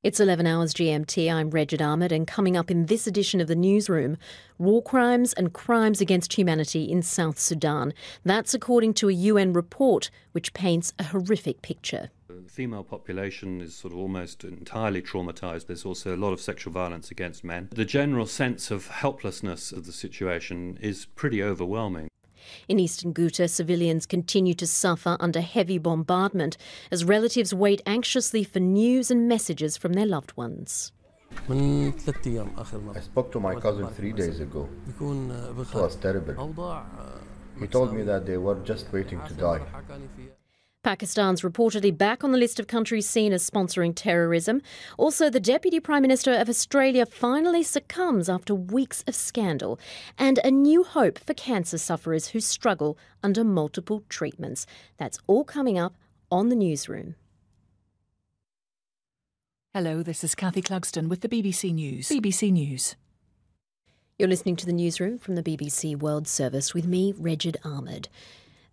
It's 11 hours GMT. I'm Regid Ahmed, and coming up in this edition of the Newsroom, war crimes and crimes against humanity in South Sudan. That's according to a UN report which paints a horrific picture. The female population is sort of almost entirely traumatised. There's also a lot of sexual violence against men. The general sense of helplessness of the situation is pretty overwhelming. In eastern Ghouta, civilians continue to suffer under heavy bombardment as relatives wait anxiously for news and messages from their loved ones. I spoke to my cousin 3 days ago. It was terrible. He told me that they were just waiting to die. Pakistan's reportedly back on the list of countries seen as sponsoring terrorism. Also, the Deputy Prime Minister of Australia finally succumbs after weeks of scandal. And a new hope for cancer sufferers who struggle under multiple treatments. That's all coming up on the Newsroom. Hello, this is Kathy Clugston with the BBC News. BBC News. You're listening to the Newsroom from the BBC World Service with me, Regid Ahmed.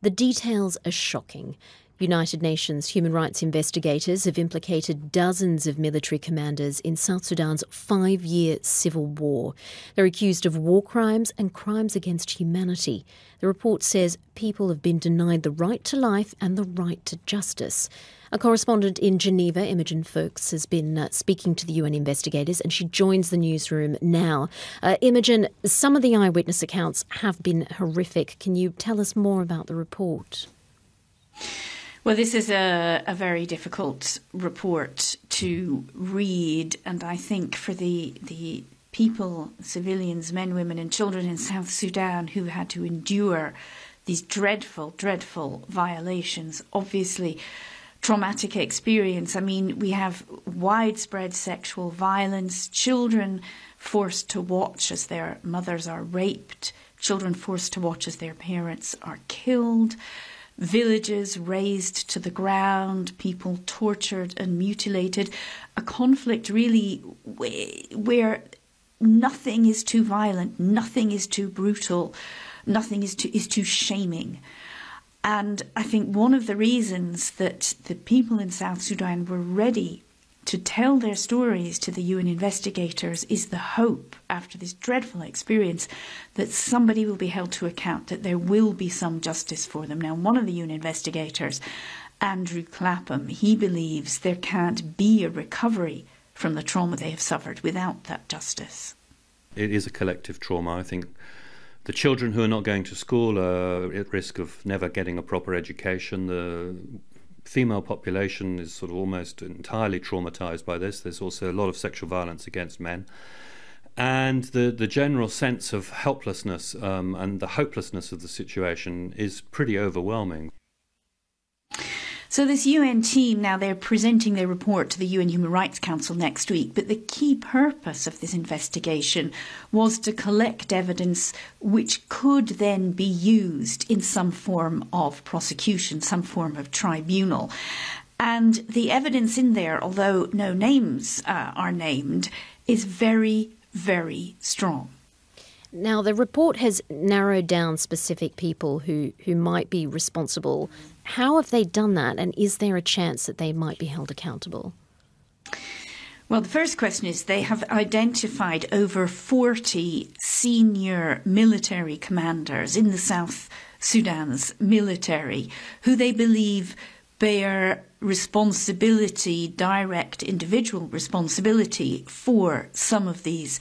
The details are shocking. United Nations human rights investigators have implicated dozens of military commanders in South Sudan's 5-year civil war. They're accused of war crimes and crimes against humanity. The report says people have been denied the right to life and the right to justice. A correspondent in Geneva, Imogen Fuchs, has been speaking to the UN investigators, and she joins the Newsroom now. Imogen, some of the eyewitness accounts have been horrific. Can you tell us more about the report? Well, this is a very difficult report to read, and I think for the people, civilians, men, women and children in South Sudan who had to endure these dreadful, dreadful violations, obviously traumatic experience. I mean, we have widespread sexual violence, children forced to watch as their mothers are raped, children forced to watch as their parents are killed, villages razed to the ground, people tortured and mutilated, a conflict really where nothing is too violent, nothing is too brutal, nothing is too shaming. And I think one of the reasons that the people in South Sudan were ready to tell their stories to the UN investigators is the hope, after this dreadful experience, that somebody will be held to account, that there will be some justice for them. Now, one of the UN investigators, Andrew Clapham, he believes there can't be a recovery from the trauma they have suffered without that justice. It is a collective trauma. I think the children who are not going to school are at risk of never getting a proper education. The female population is sort of almost entirely traumatised by this. There's also a lot of sexual violence against men. And the general sense of helplessness and the hopelessness of the situation is pretty overwhelming. So this UN team, now they're presenting their report to the UN Human Rights Council next week, but the key purpose of this investigation was to collect evidence which could then be used in some form of prosecution, some form of tribunal. And the evidence in there, although no names are named, is very, very strong. Now, the report has narrowed down specific people who might be responsible. How have they done that, and is there a chance that they might be held accountable? Well, the first question is they have identified over 40 senior military commanders in the South Sudan's military who they believe bear responsibility, direct individual responsibility for some of these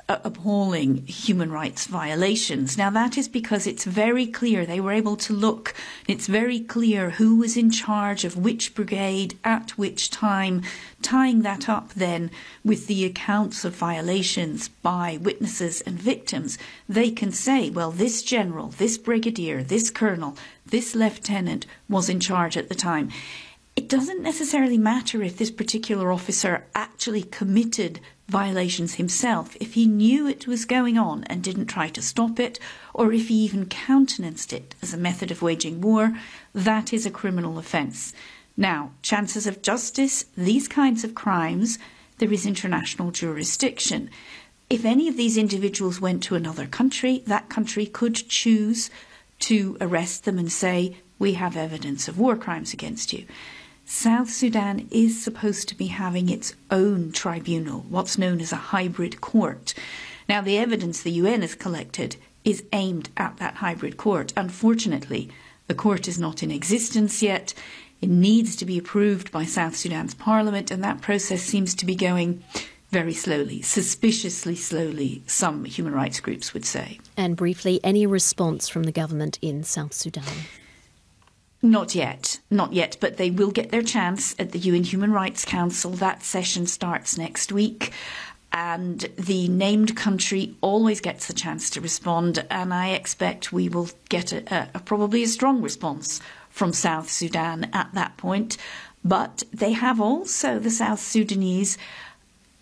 appalling human rights violations. Now, that is because it's very clear, they were able to look, it's very clear who was in charge of which brigade at which time, tying that up then with the accounts of violations by witnesses and victims. They can say, well, this general, this brigadier, this colonel, this lieutenant was in charge at the time. It doesn't necessarily matter if this particular officer actually committed violations himself, if he knew it was going on and didn't try to stop it, or if he even countenanced it as a method of waging war, that is a criminal offence. Now, chances of justice, these kinds of crimes, there is international jurisdiction. If any of these individuals went to another country, that country could choose to arrest them and say, we have evidence of war crimes against you. South Sudan is supposed to be having its own tribunal, what's known as a hybrid court. Now, the evidence the UN has collected is aimed at that hybrid court. Unfortunately, the court is not in existence yet. It needs to be approved by South Sudan's parliament, and that process seems to be going very slowly, suspiciously slowly, some human rights groups would say. And briefly, any response from the government in South Sudan? Not yet, but they will get their chance at the UN Human Rights Council. That session starts next week, and the named country always gets the chance to respond, and I expect we will get probably a strong response from South Sudan at that point. But they have also, the South Sudanese,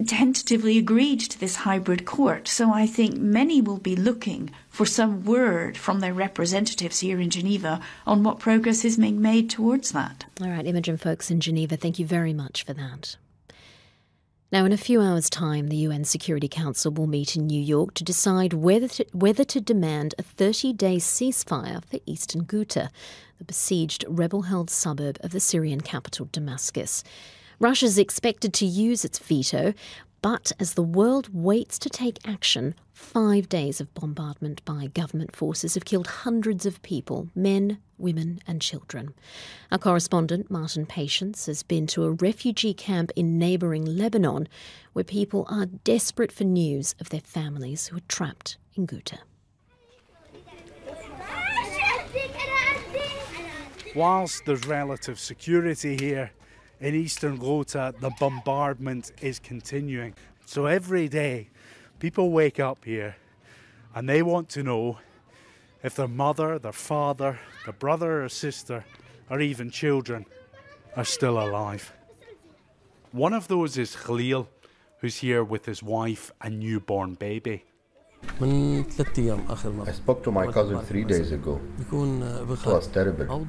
tentatively agreed to this hybrid court. So I think many will be looking for some word from their representatives here in Geneva on what progress is being made towards that. All right, Imogen Folks in Geneva, thank you very much for that. Now, in a few hours' time, the UN Security Council will meet in New York to decide whether to demand a 30-day ceasefire for eastern Ghouta, the besieged rebel-held suburb of the Syrian capital, Damascus. Russia's expected to use its veto, but as the world waits to take action, 5 days of bombardment by government forces have killed hundreds of people, men, women and children. Our correspondent, Martin Patience, has been to a refugee camp in neighbouring Lebanon, where people are desperate for news of their families who are trapped in Ghouta. Whilst there's relative security here, in eastern Ghouta, the bombardment is continuing. So every day, people wake up here and they want to know if their mother, their father, their brother or sister, or even children are still alive. One of those is Khalil, who's here with his wife and newborn baby. I spoke to my cousin 3 days ago. It was terrible.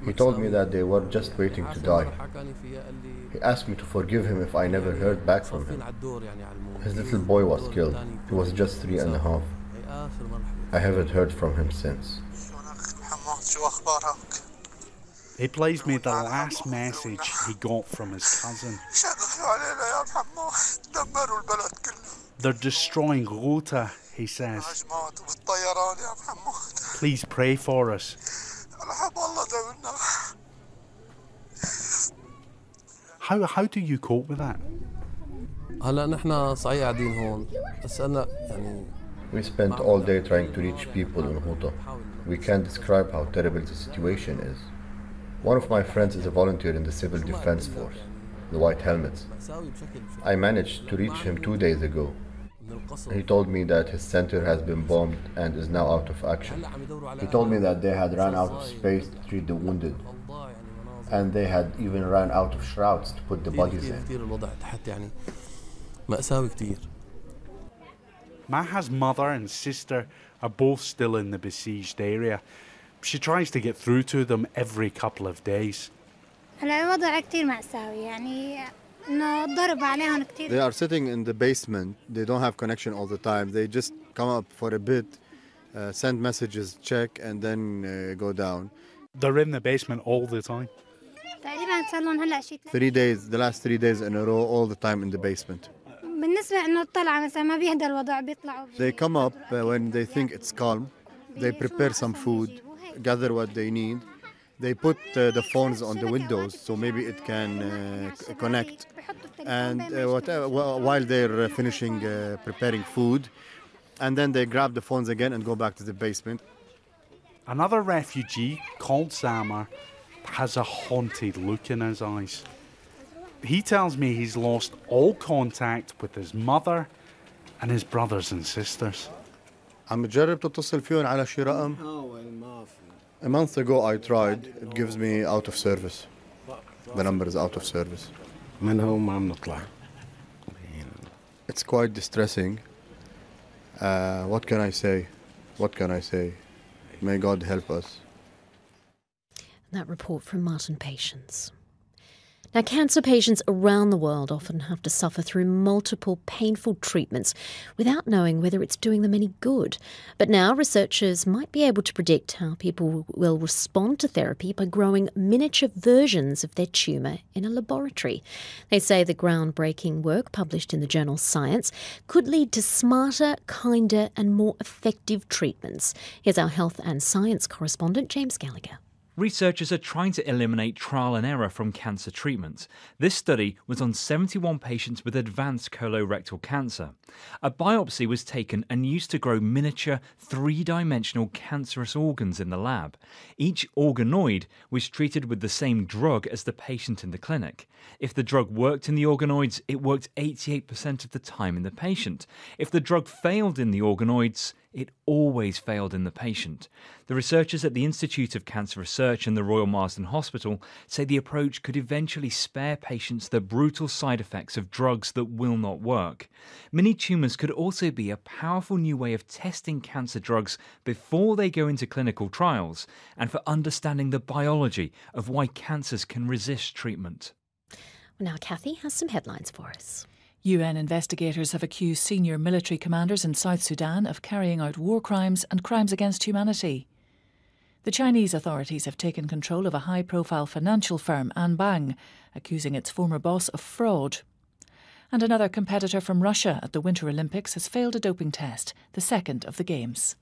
He told me that they were just waiting to die. He asked me to forgive him if I never heard back from him. His little boy was killed. He was just 3.5. I haven't heard from him since. He plays me the last message he got from his cousin. They're destroying Ghouta, he says. Please pray for us. How do you cope with that? We spent all day trying to reach people in Ghouta. We can't describe how terrible the situation is. One of my friends is a volunteer in the Civil Defense Force, the White Helmets. I managed to reach him 2 days ago. He told me that his center has been bombed and is now out of action. He told me that they had run out of space to treat the wounded, and they had even run out of shrouds to put the bodies in. Maha's mother and sister are both still in the besieged area. She tries to get through to them every couple of days. They are sitting in the basement. They don't have connection all the time. They just come up for a bit, send messages, check, and then go down. They're in the basement all the time. 3 days, the last 3 days in a row, all the time in the basement. They come up when they think it's calm. They prepare some food, gather what they need. They put the phones on the windows so maybe it can connect. And while they're finishing preparing food, and then they grab the phones again and go back to the basement. Another refugee, called Samar, has a haunted look in his eyes. He tells me he's lost all contact with his mother and his brothers and sisters. عم تجرب تتصل فيهم على شي رقم؟ A month ago I tried. It gives me out of service. The number is out of service. It's quite distressing. What can I say? What can I say? May God help us. That report from Martin Patience. Now, cancer patients around the world often have to suffer through multiple painful treatments without knowing whether it's doing them any good. But now researchers might be able to predict how people will respond to therapy by growing miniature versions of their tumour in a laboratory. They say the groundbreaking work published in the journal Science could lead to smarter, kinder and more effective treatments. Here's our health and science correspondent, James Gallagher. Researchers are trying to eliminate trial and error from cancer treatment. This study was on 71 patients with advanced colorectal cancer. A biopsy was taken and used to grow miniature, three-dimensional cancerous organs in the lab. Each organoid was treated with the same drug as the patient in the clinic. If the drug worked in the organoids, it worked 88% of the time in the patient. If the drug failed in the organoids, it always failed in the patient. The researchers at the Institute of Cancer Research and the Royal Marsden Hospital say the approach could eventually spare patients the brutal side effects of drugs that will not work. Mini tumours could also be a powerful new way of testing cancer drugs before they go into clinical trials and for understanding the biology of why cancers can resist treatment. Now, Kathy has some headlines for us. UN investigators have accused senior military commanders in South Sudan of carrying out war crimes and crimes against humanity. The Chinese authorities have taken control of a high-profile financial firm, Anbang, accusing its former boss of fraud. And another competitor from Russia at the Winter Olympics has failed a doping test, the second of the Games.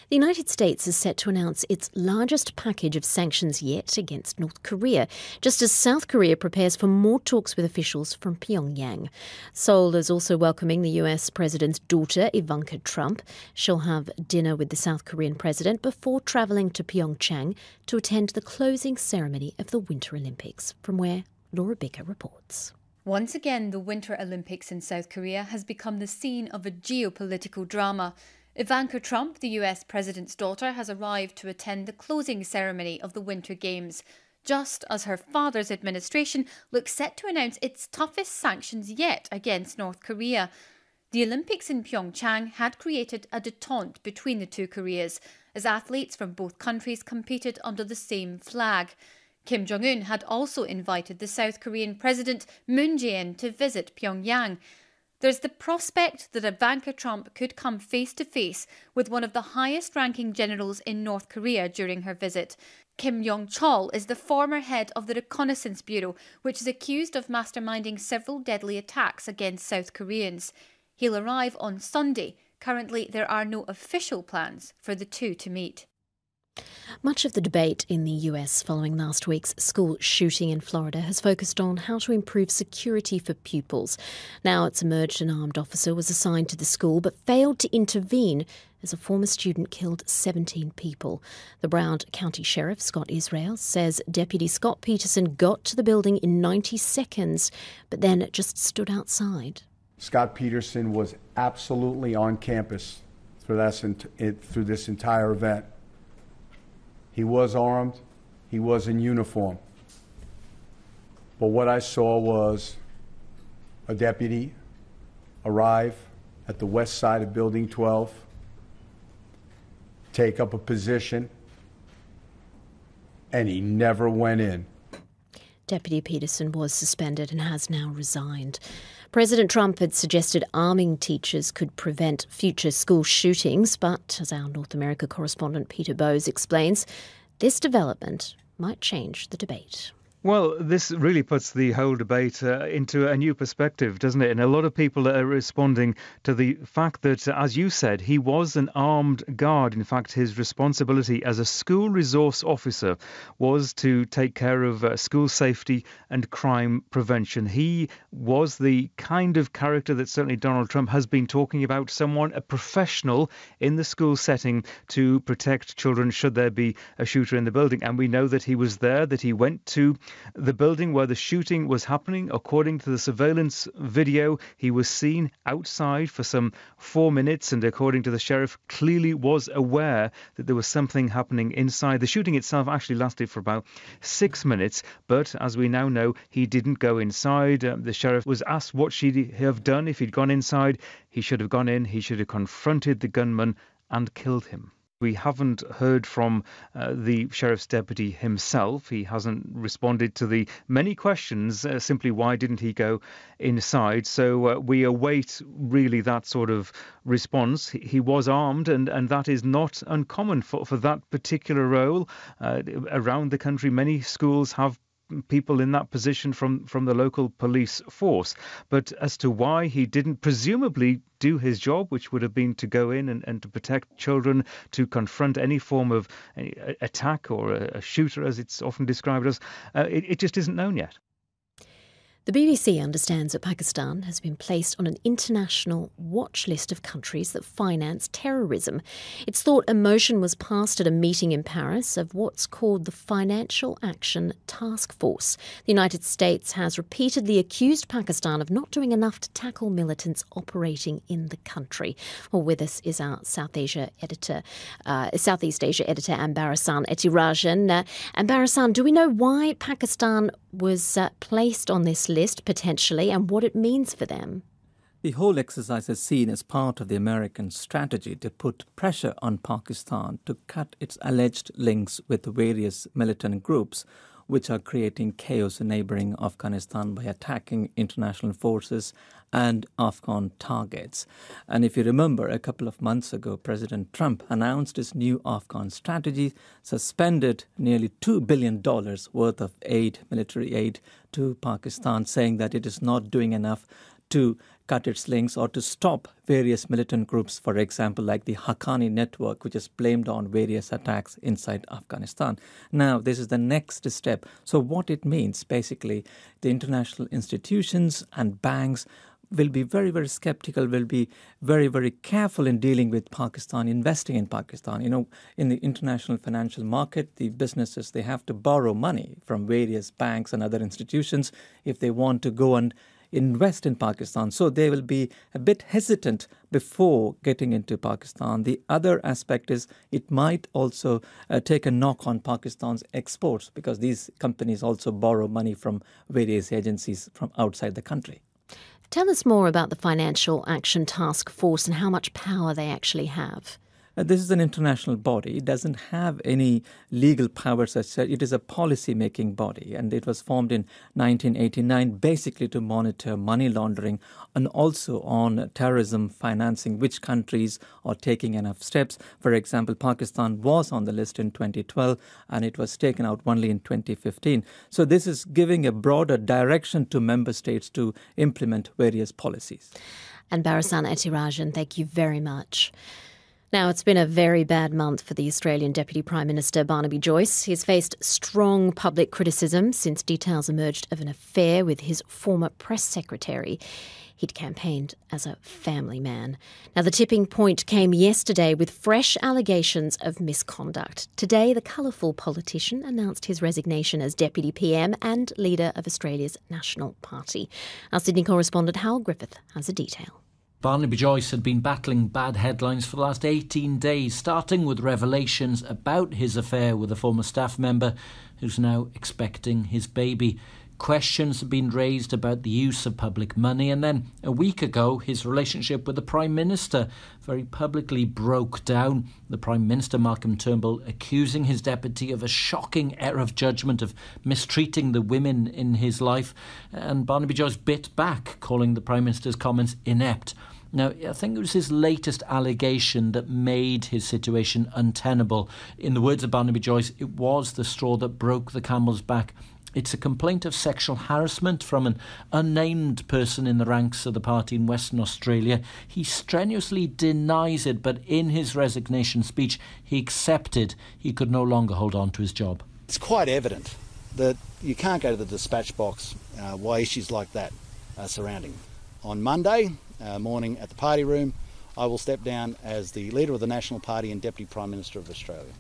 The United States is set to announce its largest package of sanctions yet against North Korea, just as South Korea prepares for more talks with officials from Pyongyang. Seoul is also welcoming the US president's daughter, Ivanka Trump. She'll have dinner with the South Korean president before travelling to Pyeongchang to attend the closing ceremony of the Winter Olympics, from where Laura Bicker reports. Once again, the Winter Olympics in South Korea has become the scene of a geopolitical drama. Ivanka Trump, the US president's daughter, has arrived to attend the closing ceremony of the Winter Games, just as her father's administration looks set to announce its toughest sanctions yet against North Korea. The Olympics in Pyeongchang had created a détente between the two Koreas, as athletes from both countries competed under the same flag. Kim Jong-un had also invited the South Korean President Moon Jae-in to visit Pyongyang. There's the prospect that Ivanka Trump could come face-to-face with one of the highest-ranking generals in North Korea during her visit. Kim Yong-chol is the former head of the Reconnaissance Bureau, which is accused of masterminding several deadly attacks against South Koreans. He'll arrive on Sunday. Currently, there are no official plans for the two to meet. Much of the debate in the US following last week's school shooting in Florida has focused on how to improve security for pupils. Now it's emerged an armed officer was assigned to the school but failed to intervene as a former student killed 17 people. The Broward County Sheriff, Scott Israel, says Deputy Scott Peterson got to the building in 90 seconds but then just stood outside. Scott Peterson was absolutely on campus through this entire event. He was armed, he was in uniform. But what I saw was a deputy arrive at the west side of Building 12, take up a position, and he never went in. Deputy Peterson was suspended and has now resigned. President Trump had suggested arming teachers could prevent future school shootings, but as our North America correspondent Peter Bowes explains, this development might change the debate. Well, this really puts the whole debate into a new perspective, doesn't it? And a lot of people are responding to the fact that, as you said, he was an armed guard. In fact, his responsibility as a school resource officer was to take care of school safety and crime prevention. He was the kind of character that certainly Donald Trump has been talking about, someone, a professional in the school setting to protect children should there be a shooter in the building. And we know that he was there, that he went to the building where the shooting was happening. According to the surveillance video, he was seen outside for some 4 minutes, and according to the sheriff, clearly was aware that there was something happening inside. The shooting itself actually lasted for about 6 minutes, but as we now know, he didn't go inside. The sheriff was asked what should he have done if he'd gone inside. He should have gone in, he should have confronted the gunman and killed him. We haven't heard from the sheriff's deputy himself. He hasn't responded to the many questions, simply why didn't he go inside. So we await really that sort of response. He was armed, and that is not uncommon for that particular role. Around the country, many schools have people in that position from the local police force. But as to why he didn't presumably do his job, which would have been to go in and to protect children, to confront any form of attack or a shooter, as it's often described as, it just isn't known yet. The BBC understands that Pakistan has been placed on an international watch list of countries that finance terrorism. It's thought a motion was passed at a meeting in Paris of what's called the Financial Action Task Force. The United States has repeatedly accused Pakistan of not doing enough to tackle militants operating in the country. Well, with us is our Southeast Asia editor, Ambarasan Etirajan. Ambarasan, do we know why Pakistan was placed on this list potentially and what it means for them? The whole exercise is seen as part of the American strategy to put pressure on Pakistan to cut its alleged links with various militant groups which are creating chaos in neighbouring Afghanistan by attacking international forces and Afghan targets. And if you remember, a couple of months ago, President Trump announced his new Afghan strategy, suspended nearly $2 billion worth of aid, military aid to Pakistan, saying that it is not doing enough to cut its links or to stop various militant groups, for example, like the Haqqani network, which is blamed on various attacks inside Afghanistan. Now, this is the next step. So what it means, basically, the international institutions and banks will be very, very skeptical, will be very, very careful in dealing with Pakistan, investing in Pakistan. You know, in the international financial market, the businesses, they have to borrow money from various banks and other institutions if they want to go and invest in Pakistan. So they will be a bit hesitant before getting into Pakistan. The other aspect is it might also take a knock on Pakistan's exports, because these companies also borrow money from various agencies from outside the country. Tell us more about the Financial Action Task Force and how much power they actually have. This is an international body. It doesn't have any legal powers as such. It is a policy-making body, and it was formed in 1989 basically to monitor money laundering and also on terrorism financing, which countries are taking enough steps. For example, Pakistan was on the list in 2012, and it was taken out only in 2015. So this is giving a broader direction to member states to implement various policies. And Ambarasan Etirajan, thank you very much. Now, it's been a very bad month for the Australian Deputy Prime Minister Barnaby Joyce. He's faced strong public criticism since details emerged of an affair with his former press secretary. He'd campaigned as a family man. Now, the tipping point came yesterday with fresh allegations of misconduct. Today, the colourful politician announced his resignation as Deputy PM and leader of Australia's National Party. Our Sydney correspondent Howell Griffith has a detail. Barnaby Joyce had been battling bad headlines for the last 18 days, starting with revelations about his affair with a former staff member who's now expecting his baby. Questions have been raised about the use of public money, and then a week ago his relationship with the Prime Minister very publicly broke down. The Prime Minister, Malcolm Turnbull, accusing his deputy of a shocking error of judgment, of mistreating the women in his life, and Barnaby Joyce bit back, calling the Prime Minister's comments inept. Now, I think it was his latest allegation that made his situation untenable. In the words of Barnaby Joyce, it was the straw that broke the camel's back. It's a complaint of sexual harassment from an unnamed person in the ranks of the party in Western Australia. He strenuously denies it, but in his resignation speech, he accepted he could no longer hold on to his job. It's quite evident that you can't go to the dispatch box while issues like that are surrounding. On Monday morning at the party room, I will step down as the leader of the National Party and Deputy Prime Minister of Australia.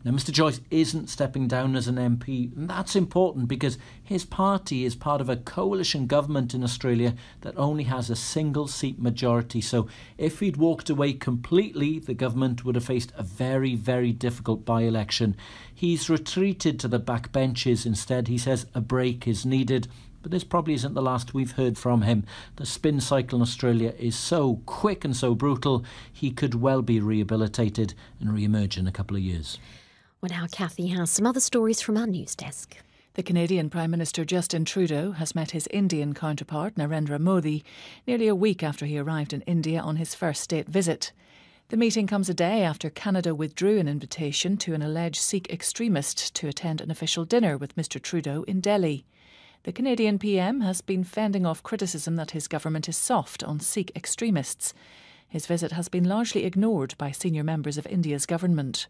Now, Mr Joyce isn't stepping down as an MP, and that's important because his party is part of a coalition government in Australia that only has a single-seat majority. So if he'd walked away completely, the government would have faced a very, very difficult by-election. He's retreated to the back benches instead. He says a break is needed. But this probably isn't the last we've heard from him. The spin cycle in Australia is so quick and so brutal, he could well be rehabilitated and re-emerge in a couple of years. Well, now Kathy has some other stories from our news desk. The Canadian Prime Minister Justin Trudeau has met his Indian counterpart Narendra Modi nearly a week after he arrived in India on his first state visit. The meeting comes a day after Canada withdrew an invitation to an alleged Sikh extremist to attend an official dinner with Mr Trudeau in Delhi. The Canadian PM has been fending off criticism that his government is soft on Sikh extremists. His visit has been largely ignored by senior members of India's government.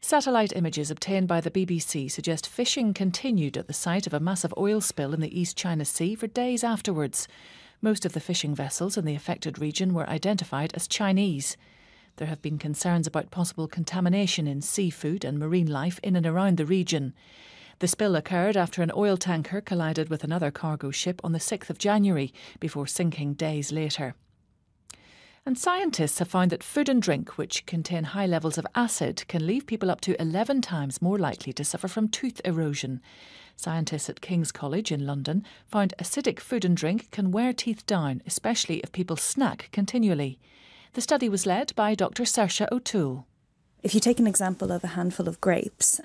Satellite images obtained by the BBC suggest fishing continued at the site of a massive oil spill in the East China Sea for days afterwards. Most of the fishing vessels in the affected region were identified as Chinese. There have been concerns about possible contamination in seafood and marine life in and around the region. The spill occurred after an oil tanker collided with another cargo ship on the 6th of January before sinking days later. And scientists have found that food and drink which contain high levels of acid can leave people up to 11 times more likely to suffer from tooth erosion. Scientists at King's College in London found acidic food and drink can wear teeth down, especially if people snack continually. The study was led by Dr. Saoirse O'Toole. If you take an example of a handful of grapes,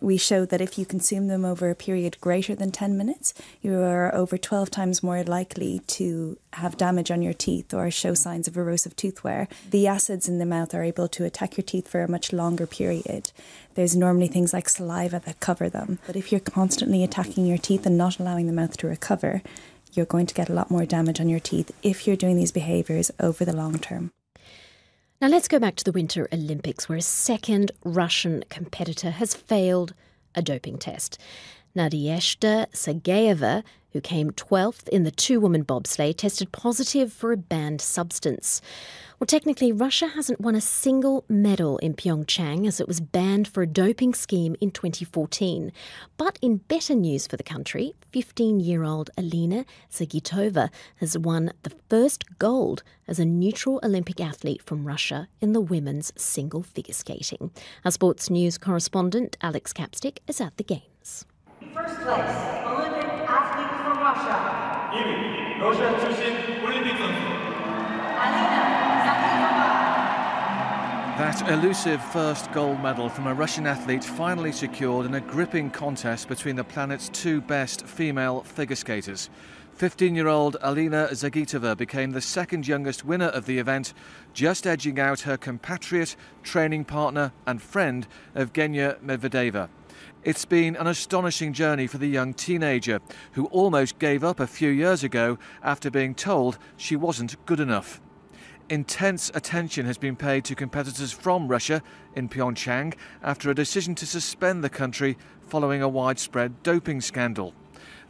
we showed that if you consume them over a period greater than 10 minutes, you are over 12 times more likely to have damage on your teeth or show signs of erosive tooth wear. The acids in the mouth are able to attack your teeth for a much longer period. There's normally things like saliva that cover them. But if you're constantly attacking your teeth and not allowing the mouth to recover, you're going to get a lot more damage on your teeth if you're doing these behaviours over the long term. Now let's go back to the Winter Olympics, where a second Russian competitor has failed a doping test. Nadezhda Sergeyeva, who came 12th in the two-woman bobsleigh, tested positive for a banned substance. Well, technically, Russia hasn't won a single medal in Pyeongchang as it was banned for a doping scheme in 2014. But in better news for the country, 15-year-old Alina Zagitova has won the first gold as a neutral Olympic athlete from Russia in the women's single figure skating. Our sports news correspondent Alex Capstick is at the Games. First place, Olympic athlete from Russia. Russia 출신 올림픽 선수. That elusive first gold medal from a Russian athlete finally secured in a gripping contest between the planet's two best female figure skaters. 15-year-old Alina Zagitova became the second youngest winner of the event, just edging out her compatriot, training partner and friend Evgenia Medvedeva. It's been an astonishing journey for the young teenager, who almost gave up a few years ago after being told she wasn't good enough. Intense attention has been paid to competitors from Russia in Pyeongchang after a decision to suspend the country following a widespread doping scandal.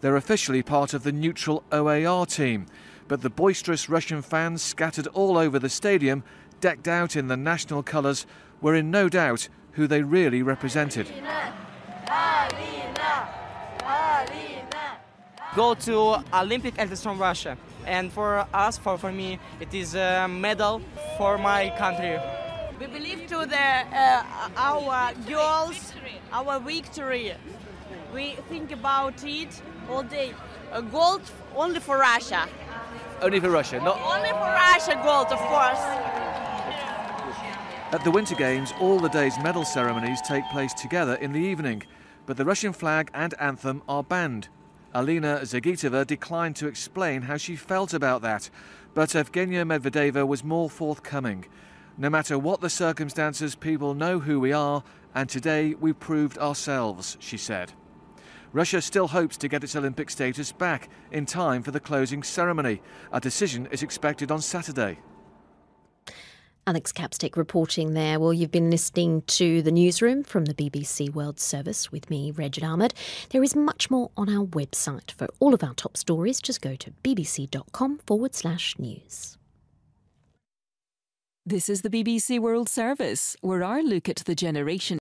They're officially part of the neutral OAR team, but the boisterous Russian fans scattered all over the stadium, decked out in the national colours, were in no doubt who they really represented. Go to Olympic athletes from Russia. And for us, for me, it is a medal for my country. We believe to our goals, our victory. We think about it all day. Gold only for Russia. Only for Russia, not only for Russia. Gold, of course. At the Winter Games, all the day's medal ceremonies take place together in the evening, but the Russian flag and anthem are banned. Alina Zagitova declined to explain how she felt about that, but Evgenia Medvedeva was more forthcoming. No matter what the circumstances, people know who we are, and today we proved ourselves, she said. Russia still hopes to get its Olympic status back in time for the closing ceremony. A decision is expected on Saturday. Alex Capstick reporting there. Well, you've been listening to the Newsroom from the BBC World Service with me, Regid Ahmed. There is much more on our website. For all of our top stories, just go to bbc.com/news. This is the BBC World Service, where our look at the generation